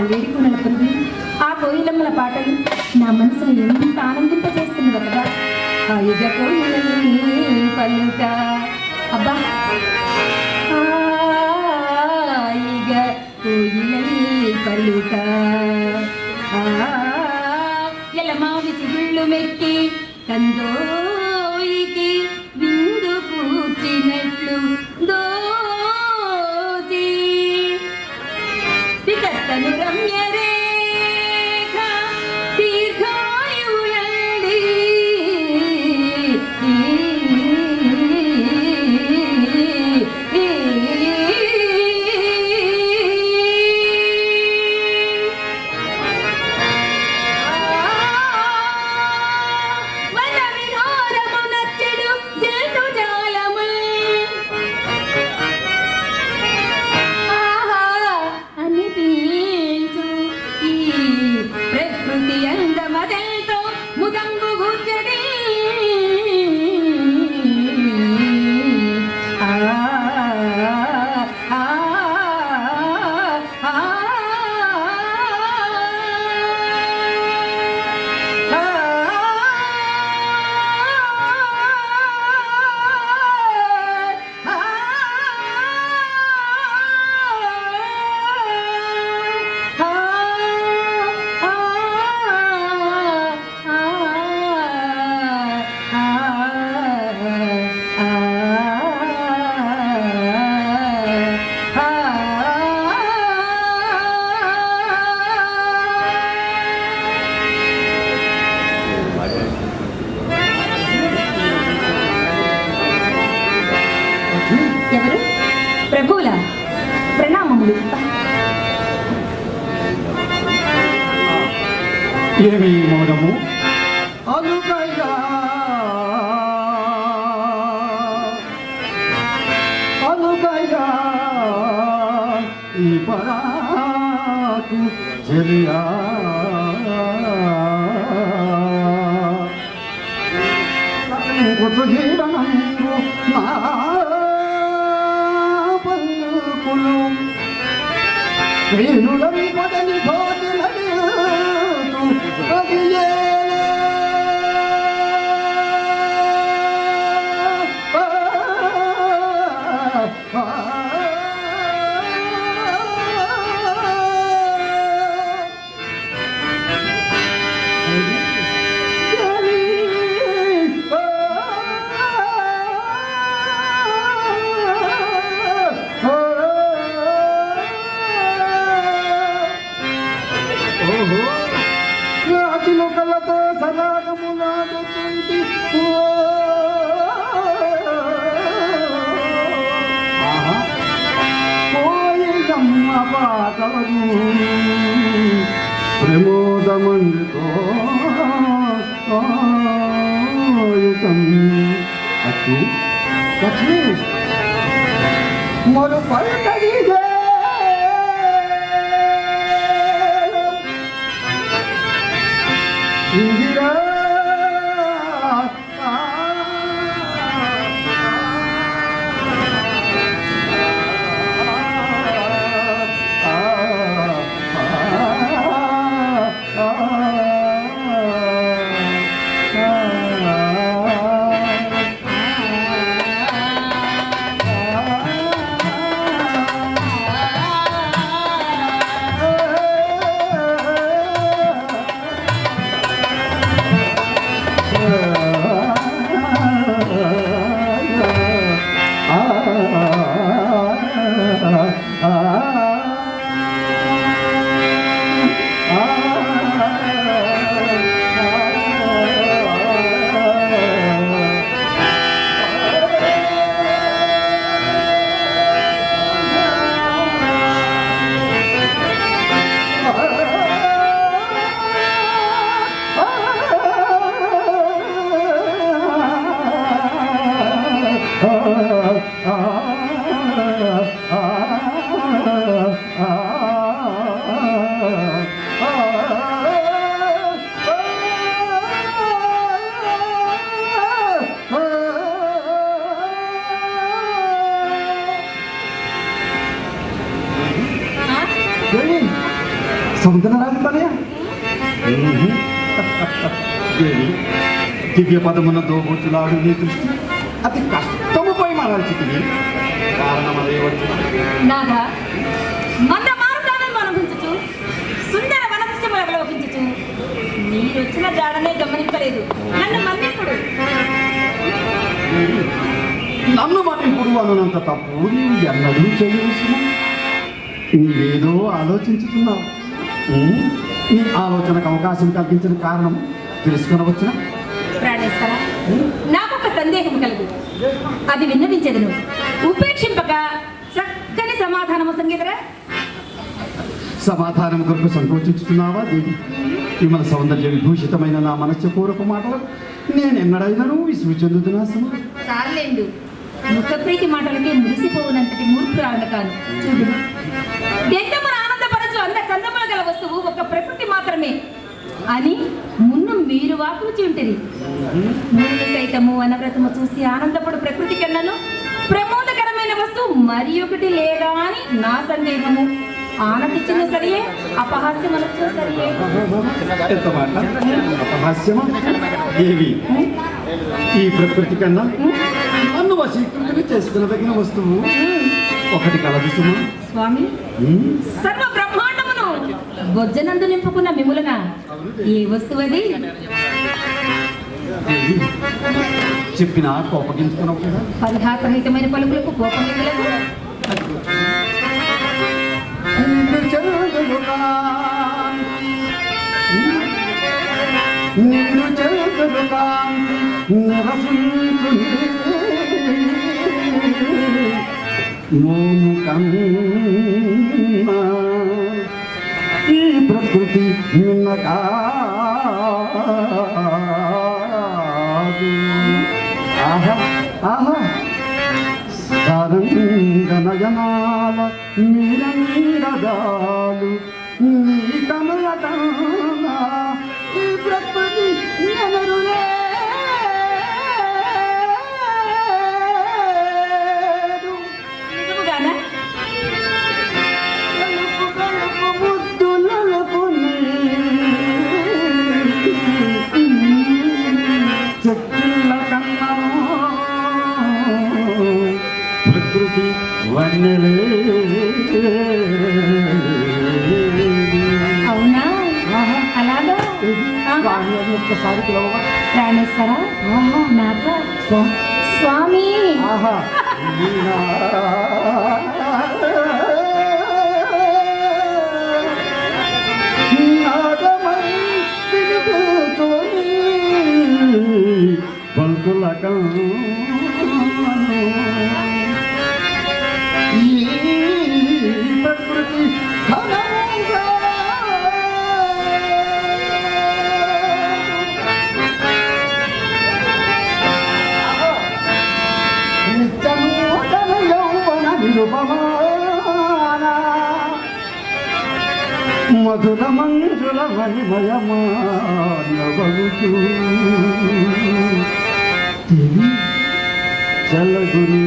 వేడుకల పొంది ఆ కోయిలమ్మల పాటలు నా మనసును ఎంత ఆనందింపజేస్తున్నది కదా. హాయిగ కోయిలమ్మ పలుక అబ్బా, హాయిగ కోయిలమ్మ పలుక ఎలమావి చిగుళ్ళు మెక్కి కందోయికి విందు కూర్చినట్లు దోచి వికర్తను రమ్యరేఖ దీర్ఘాయువులండి ఎవరు? ప్రభువుల ప్రణామములు. ఏమి మౌనము? అనుకయ్యా అనుకయ్యా ఈ పరాకు చెలియా కుతుహీరణంగు నా పలుకులు వేణులం పదని భోజనడు అదియే చిలుకలతో సరాగములాడుతుంది కోయిలమ్మ పాటలు ప్రమోదమందుతో లక్ష్మి లక్ష్మి మరు పల్కడిగే ఇందిరా సముద్రరాజు తనయ దేవి దివ్య పదమున దోబూచులాడు నీ దృష్టి అతి కష్టముపై మరల్చితివి కారణమదే వచ్చిన నాథా మంద మారుతానని అనుభవించచ్చు సుందర వనదృశ్యములు అవలోకించచ్చు మీరొచ్చిన జాడనే గమనింపలేదు నన్ను మన్నిప్పుడు నన్ను మన్నిప్పుడు అన్నంత తప్పు నీవు ఎన్నడూ చేయవలసిన నీవేదో ఆలోచించుతున్నావు నీ ఆలోచనకు అవకాశం కల్పించిన కారణం తెలుసుకొనవచ్చునా ప్రాణేశ్వర నాకొక సందేహం కలదు అది విన్నవించదును ఉపేక్షింపక చక్కని సమాధానము సంగీతరా సమాధానం కొరకు సంకోచించుతున్నావా దేవి విమల సౌందర్య విభూషితమైన నా మనస్సు పూర్వపు మాటలు నేనెన్నడైనను విసుగు చెందుతున్నా సమా చాలండు ముఖప్రీతి మాటలకి మురిసిపోవునంతటి మూర్ఖురాలు కాను చూడు దెంతమును ఆనందపరచు అంద చందముల గల వస్తువు ఒక ప్రకృతి మాత్రమే అని మున్ను మీరు వాకుచి ఉంటుంది ముళ్ళు సైతము అనవ్రతము చూసి ఆనందపడు ప్రకృతి కన్నను ప్రమోదకరమైన వస్తువు మరి ఒకటి లేదా అని నా సందేహము ఆనందించిన సరియే అపహాస్యం అనొచ్చు సరియే ఎంత మాట అపహాస్యమా దేవి ఈ ప్రకృతి కన్నా నన్ను వశీకృతిని చేసుకునదగిన వస్తువు ఒకటి కలదు సుమా స్వామి సర్వ బ్రహ్మాండమును బొజ్జనందు నింపుకున్న మిములన ఏ వస్తువు అది దేవి చెప్పినా కోపగించుకున్నావు కదా పరిహాసరహితమైన పలుకులకు కోపం మిగులకు నిన్ను చెరుదులు కాంతి నిన్ను చెరుదులు కాంతి నిరసించుని మోము కన్నా ఈ ప్రకృతి నిన్న కాదు ఆహా ఆహా సారంగనయనాల మీరంగదాలు నీ కమలటనా ఈ ప్రకృతి నెనరులే నిజముగానా నలుపు నలుపు ముద్దులనుకుని చెక్కిళ్ళ కన్నా ప్రకృతి వన్నెలే అవునా అలాగా స్వామి ఒక్కసారి పిలవగా ప్రాణేశ్వర నాథ స్వామి స్వామి ఆహా నాదమై పిలుపుతోని పలుకులకం ఈ ప్రకృతి ఘనముగా నిత్యనూతన యౌవన నిరుపమాన మధుర మంజుల మణిమయమానవగుచు తిరి చలగుని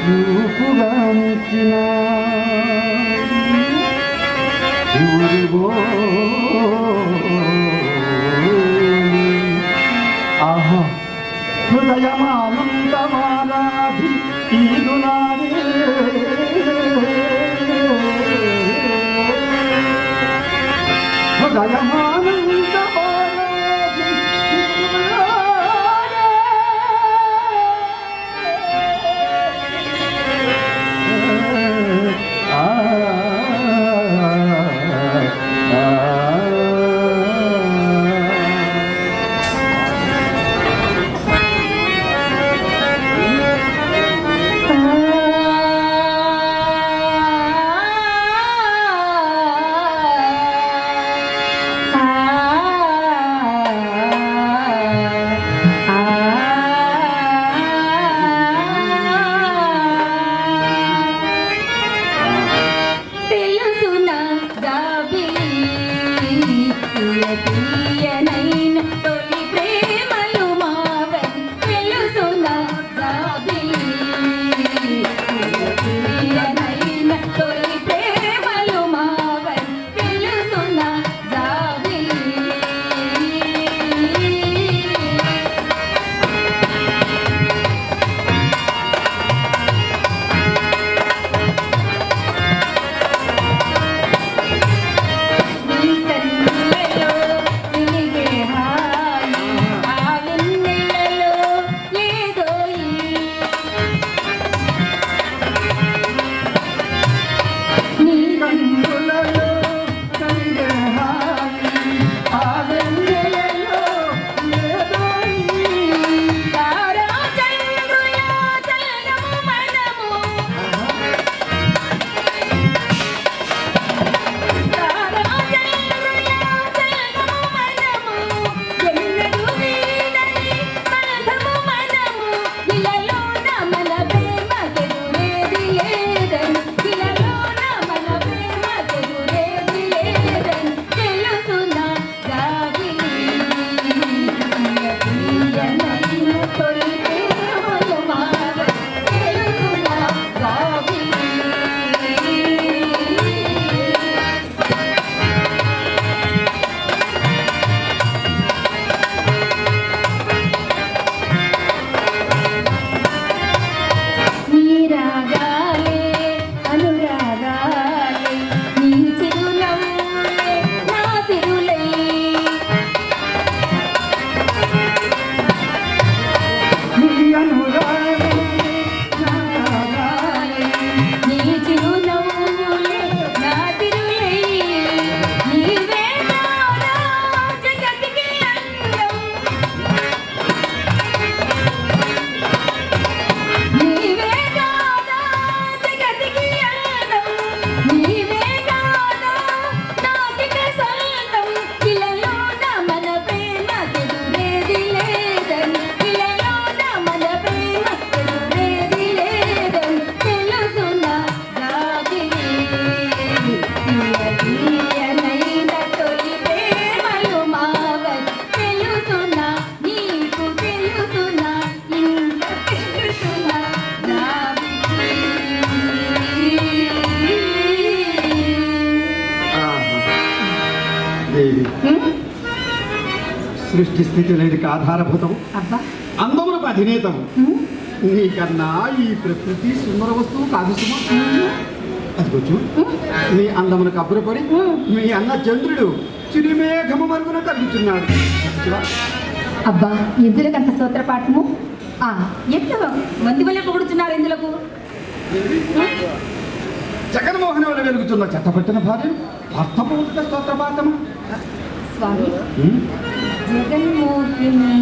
రూపుగాంచిన ఆహా హృదయమానందమానాధి ఈదునాడే హృదయమానందమానాధి దేవి ఉమ్? సృష్టి స్థితి లేనికి ఆధారభూతము అబ్బా అందములకు అధినేతము ఉమ్? నీకన్నా ఈ ప్రకృతి సుందర వస్తువు కాదు సుమా అది కొంచెం నీ అందములకు అబ్బురపడి మీ అన్న చంద్రుడు చిరుమేఘము మరుగున కలుగుతున్నాడు అబ్బా ఎందులకు అంత స్తోత్రపాఠము ఎందుకు మంది వల్లే పొగుడుతున్నారు ఎందులకు జగన్మోహన్ వల్ల వెలుగుతున్న చెత్తపట్టిన భార్యను భర్త పౌరుత స్తోత్రపాఠమా స్వామి జగన్మోహిని